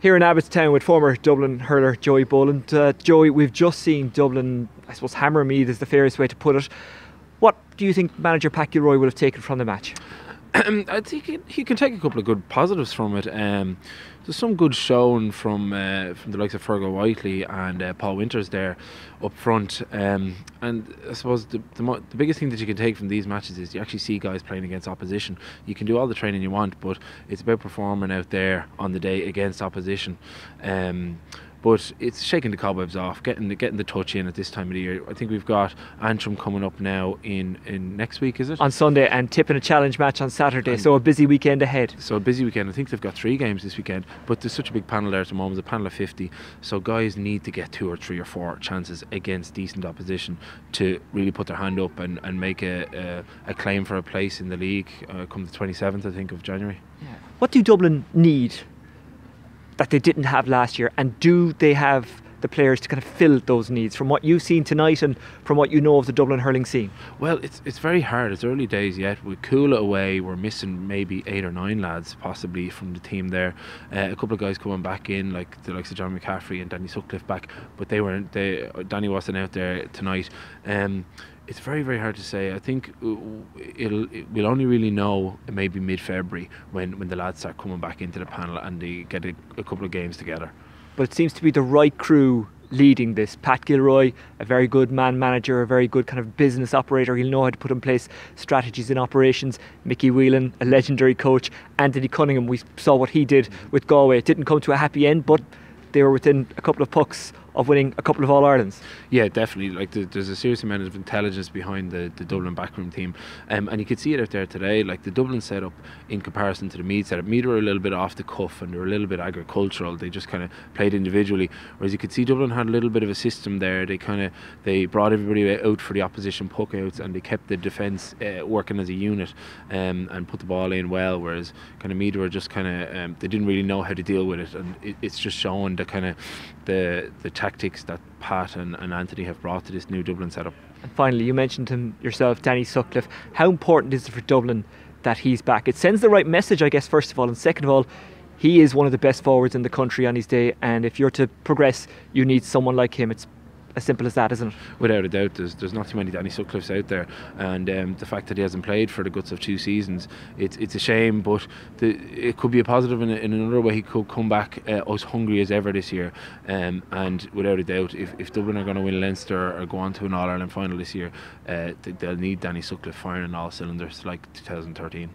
Here in Abbottstown with former Dublin hurler Joey Boland. Joey, we've just seen Dublin, I suppose, hammer Meath is the fairest way to put it. What do you think manager Pat Gilroy would have taken from the match? I think he can take a couple of good positives from it. There's some good showing from the likes of Fergal Whiteley and Paul Winters there up front. And I suppose the biggest thing that you can take from these matches is you actually see guys playing against opposition. You can do all the training you want, but it's about performing out there on the day against opposition. But it's shaking the cobwebs off, getting the touch in at this time of the year. I think we've got Antrim coming up now in next week, is it? On Sunday, and tipping a challenge match on Saturday, so a busy weekend ahead. So a busy weekend. I think they've got 3 games this weekend, but there's such a big panel there at the moment, a panel of 50. So guys need to get 2 or 3 or 4 chances against decent opposition to really put their hand up and make a claim for a place in the league come the 27th, I think, of January. Yeah. What do Dublin need that they didn't have last year, and do they have the players to kind of fill those needs from what you've seen tonight and from what you know of the Dublin hurling scene? Well, it's very hard. It's early days yet. With Coola away, we're missing maybe 8 or 9 lads possibly from the team there. A couple of guys coming back in, like the likes of John McCaffrey and Danny Sutcliffe back, but Danny wasn't out there tonight. It's very, very hard to say. I think we'll only really know maybe mid-February when the lads start coming back into the panel and they get a couple of games together. But it seems to be the right crew leading this. Pat Gilroy, a very good man manager, a very good kind of business operator. He'll know how to put in place strategies in operations. Mickey Whelan, a legendary coach. Anthony Cunningham, we saw what he did with Galway. It didn't come to a happy end, but they were within a couple of pucks of winning a couple of All-Irelands. Yeah, definitely. Like there's a serious amount of intelligence behind the Dublin backroom team, and you could see it out there today. Like the Dublin setup in comparison to the Meath setup. Meath were a little bit off the cuff and they were a little bit agricultural. They just kind of played individually, whereas you could see Dublin had a little bit of a system there. They brought everybody out for the opposition puck outs and they kept the defence working as a unit and put the ball in well. Whereas kind of Meath were just they didn't really know how to deal with it, and it's just showing the kind of the tactics that Pat and Anthony have brought to this new Dublin setup. And finally, you mentioned him yourself, Danny Sutcliffe. How important is it for Dublin that he's back? It sends the right message, I guess, first of all, and second of all, he is one of the best forwards in the country on his day, and if you're to progress, you need someone like him. It's as simple as that, isn't it? Without a doubt, there's not too many Danny Sutcliffes out there, and the fact that he hasn't played for the guts of 2 seasons, it's a shame, but it could be a positive in another way. He could come back as hungry as ever this year, and without a doubt, if Dublin are going to win Leinster or go on to an All-Ireland final this year, they'll need Danny Sutcliffe firing on all cylinders like 2013.